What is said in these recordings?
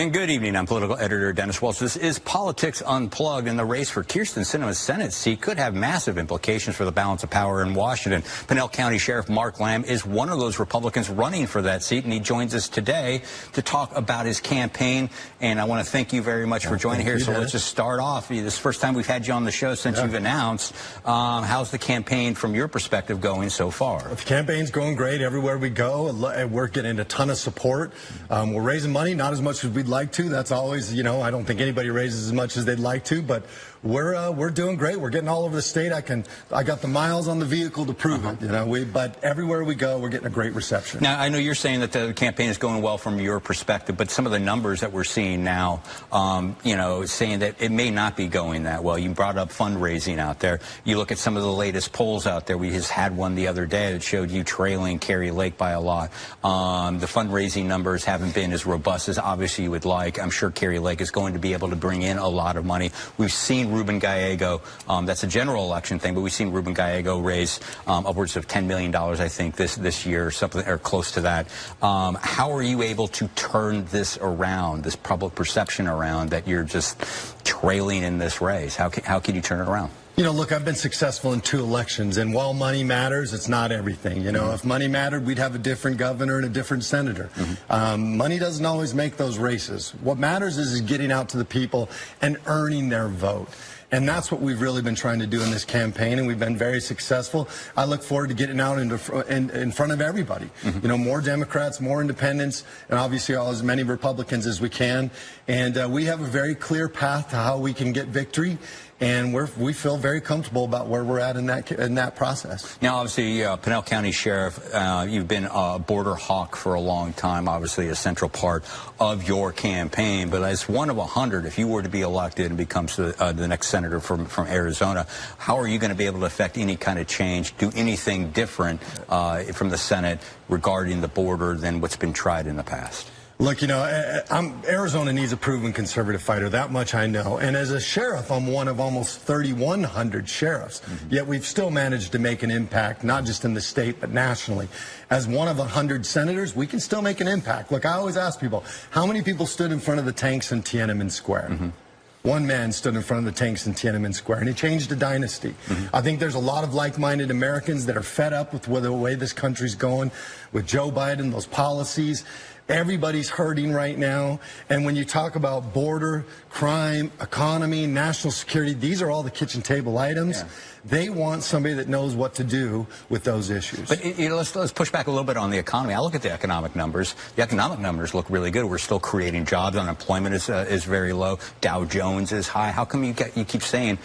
And good evening. I'm political editor Dennis Welch. This is Politics Unplugged, and the race for Kyrsten Sinema's Senate seat could have massive implications for the balance of power in Washington. Pinell County Sheriff Mark Lamb is one of those Republicans running for that seat, and he joins us today to talk about his campaign. And I want to thank you very much for joining here. So let's just start off. This is the first time we've had you on the show since you've announced. How's the campaign from your perspective going so far? The campaign's going great everywhere we go. We're getting a ton of support. We're raising money, not as much as we'd like to. That's always, I don't think anybody raises as much as they'd like to, but we're doing great. We're getting all over the state. I got the miles on the vehicle to prove it. But everywhere we go, we're getting a great reception. Now, I know you're saying that the campaign is going well from your perspective, but some of the numbers that we're seeing now, saying that it may not be going that well. You brought up fundraising out there. You look at some of the latest polls out there. We just had one the other day that showed you trailing Kari Lake by a lot. The fundraising numbers haven't been as robust as obviously you would like. I'm sure Kari Lake is going to be able to bring in a lot of money. We've seen Ruben Gallego, that's a general election thing, but we've seen Ruben Gallego raise upwards of $10 million, I think, this year, or something, or close to that. How are you able to turn this around, this public perception around, that you're just trailing in this race? How can you turn it around? Look, I've been successful in 2 elections, and while money matters, it's not everything. If money mattered, we'd have a different governor and a different senator. Money doesn't always make those races. What matters is getting out to the people and earning their vote. And that's what we've really been trying to do in this campaign, and we've been very successful. I look forward to getting out in front of everybody. More Democrats, more independents, and obviously as many Republicans as we can. And we have a very clear path to how we can get victory. And we feel very comfortable about where we're at in that process. Now, obviously, Pinell County Sheriff, you've been a border hawk for a long time, obviously a central part of your campaign. But as one of 100, if you were to be elected and becomes the next senator from Arizona, how are you going to be able to affect any kind of change, do anything different from the Senate regarding the border than what's been tried in the past? Look, Arizona needs a proven conservative fighter. That much I know. And as a sheriff, I'm one of almost 3,100 sheriffs. Yet we've still managed to make an impact, not just in the state, but nationally. As one of 100 senators, we can still make an impact. Look, I always ask people, how many people stood in front of the tanks in Tiananmen Square? One man stood in front of the tanks in Tiananmen Square, and he changed a dynasty. I think there's a lot of like-minded Americans that are fed up with the way this country's going, with Joe Biden, those policies. Everybody's hurting right now. And when you talk about border, crime, economy, national security, these are all the kitchen table items. They want somebody that knows what to do with those issues. But let's push back a little bit on the economy. I look at the economic numbers. The economic numbers look really good. We're still creating jobs. Unemployment is very low. Dow Jones is high. How come you keep saying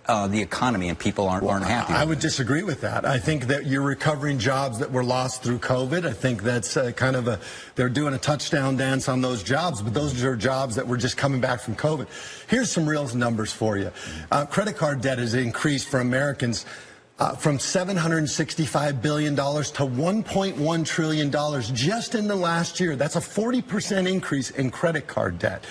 the economy and people aren't happy? I would disagree with that. I think that you're recovering jobs that were lost through COVID. I think that's they're doing a touchdown dance on those jobs, but those are jobs that were just coming back from COVID. Here's some real numbers for you. Credit card debt has increased for Americans from $765 billion to $1.1 trillion just in the last year. That's a 40% increase in credit card debt.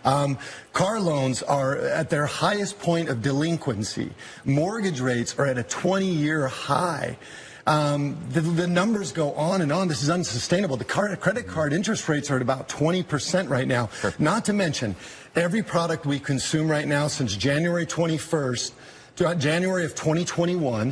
Car loans are at their highest point of delinquency. Mortgage rates are at a 20-year high. The numbers go on and on. This is unsustainable. The credit card interest rates are at about 20% right now. Not to mention, every product we consume right now since January 21st, January of 2021,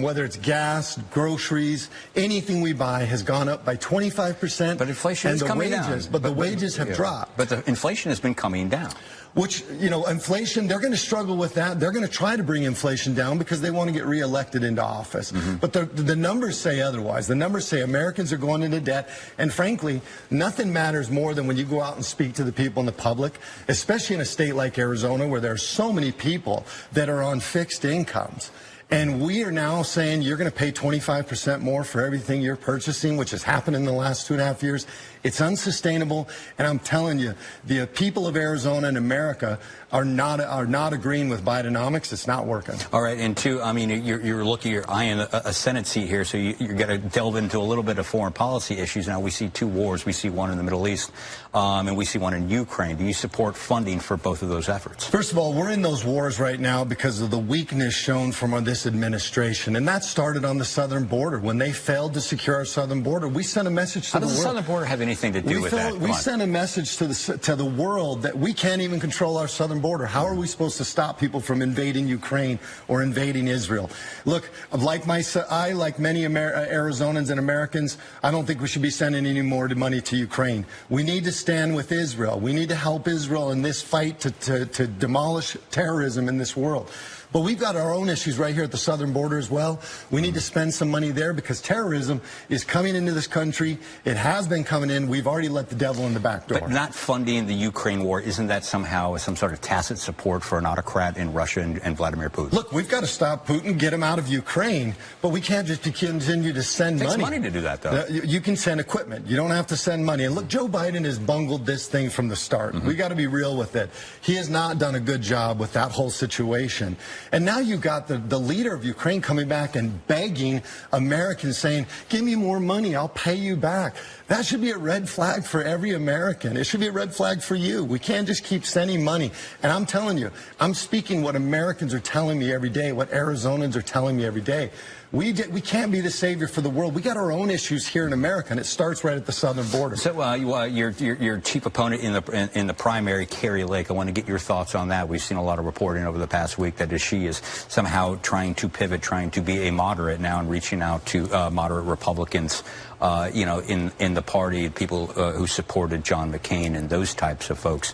whether it's gas, groceries, anything we buy has gone up by 25%. But inflation is coming down. But the wages have dropped. But the inflation has been coming down. Which, inflation, they're going to struggle with that. They're going to try to bring inflation down because they want to get reelected into office. But the numbers say otherwise. The numbers say Americans are going into debt. And frankly, nothing matters more than when you go out and speak to the people in the public, especially in a state like Arizona where there are so many people that are on fixed incomes. And we are now saying you're going to pay 25% more for everything you're purchasing, which has happened in the last 2.5 years. It's unsustainable, and I'm telling you, the people of Arizona and America are not agreeing with Bidenomics. It's not working. All right, and two, I mean, you're eyeing a Senate seat here, so you're going to delve into a little bit of foreign policy issues. Now we see 2 wars. We see one in the Middle East, and we see one in Ukraine. Do you support funding for both of those efforts? First of all, we're in those wars right now because of the weakness shown from this administration, and that started on the southern border. When they failed to secure our southern border, we sent a message to the world. How does the southern border have anything anything to do with that. We sent a message to the world that we can't even control our southern border. How are we supposed to stop people from invading Ukraine or invading Israel? Look, like many Arizonans and Americans, I don't think we should be sending any more money to Ukraine. We need to stand with Israel. We need to help Israel in this fight to demolish terrorism in this world. But we've got our own issues right here at the southern border as well. We need to spend some money there because terrorism is coming into this country. It has been coming in. We've already let the devil in the back door. But not funding the Ukraine war, isn't that somehow some sort of tacit support for an autocrat in Russia and Vladimir Putin? Look, we've got to stop Putin, get him out of Ukraine, but we can't just continue to send money. It takes money to do that, though. You can send equipment. You don't have to send money. And look, Joe Biden has bungled this thing from the start. We got to be real with it. He has not done a good job with that whole situation. And now you've got the leader of Ukraine coming back and begging Americans, saying, give me more money, I'll pay you back. That should be a red flag for every American. It should be a red flag for you. We can't just keep sending money. And I'm telling you, I'm speaking what Americans are telling me every day, what Arizonans are telling me every day. We can't be the savior for the world. We got our own issues here in America, and it starts right at the southern border. So your chief opponent in the primary, Carrie Lake, I want to get your thoughts on that. We've seen a lot of reporting over the past week that she is somehow trying to pivot, trying to be a moderate now and reaching out to moderate Republicans, in the party, people who supported John McCain and those types of folks.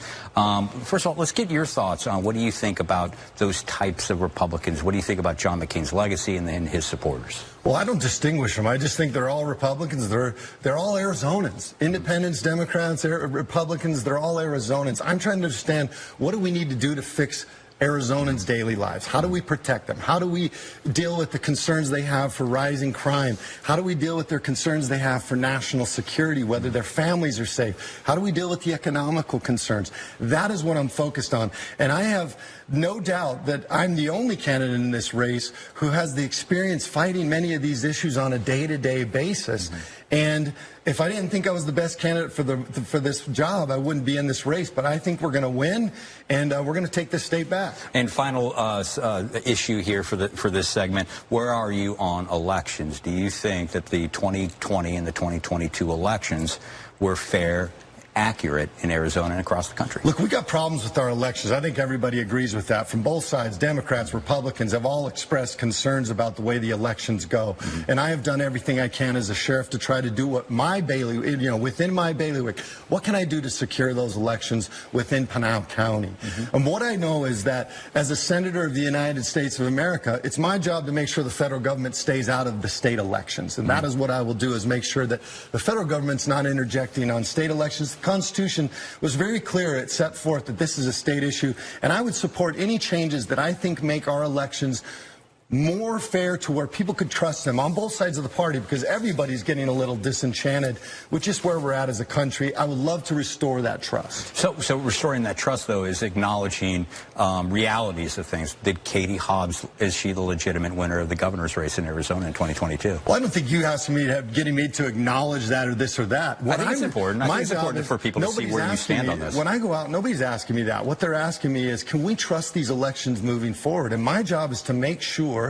First of all, let's get your thoughts on what do you think about those types of Republicans? What do you think about John McCain's legacy and his supporters? Well, I don't distinguish them. I just think they're all Republicans. They're all Arizonans. Independents, Democrats, Republicans, they're all Arizonans. I'm trying to understand, what do we need to do to fix Arizonans' daily lives? How do we protect them? How do we deal with the concerns they have for rising crime? How do we deal with their concerns they have for national security, whether their families are safe? How do we deal with the economical concerns? That is what I'm focused on. And I have no doubt that I'm the only candidate in this race who has the experience fighting many of these issues on a day-to-day basis. And if I didn't think I was the best candidate for this job, I wouldn't be in this race. But I think we're going to win, and we're going to take this state back. And final issue here for this segment: where are you on elections? Do you think that the 2020 and the 2022 elections were fair, accurate in Arizona and across the country? Look, we got problems with our elections. I think everybody agrees with that. From both sides, Democrats, Republicans have all expressed concerns about the way the elections go. And I have done everything I can as a sheriff to try to do what my within my bailiwick, what can I do to secure those elections within Pinal County? And what I know is that as a senator of the United States of America, it's my job to make sure the federal government stays out of the state elections. And that is what I will do, is make sure that the federal government's not interjecting on state elections. The Constitution was very clear. It set forth that this is a state issue, and I would support any changes that I think make our elections more fair, to where people could trust them on both sides of the party, because everybody's getting a little disenchanted with just where we're at as a country. I would love to restore that trust. So restoring that trust, though, is acknowledging realities of things. Did Katie Hobbs, is she the legitimate winner of the governor's race in Arizona in 2022? Well, I don't think you asked me getting me to acknowledge that or this or that. I think it's important. I think it's important for people to see where you stand on this. When I go out, nobody's asking me that. What they're asking me is, can we trust these elections moving forward? And my job is to make sure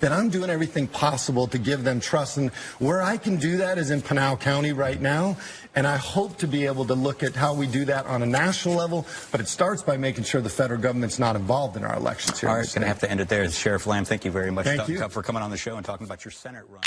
that I'm doing everything possible to give them trust. And where I can do that is in Pinal County right now. And I hope to be able to look at how we do that on a national level. But it starts by making sure the federal government's not involved in our elections here. All right, going to have to end it there. Sheriff Lamb, thank you very much for coming on the show and talking about your Senate run.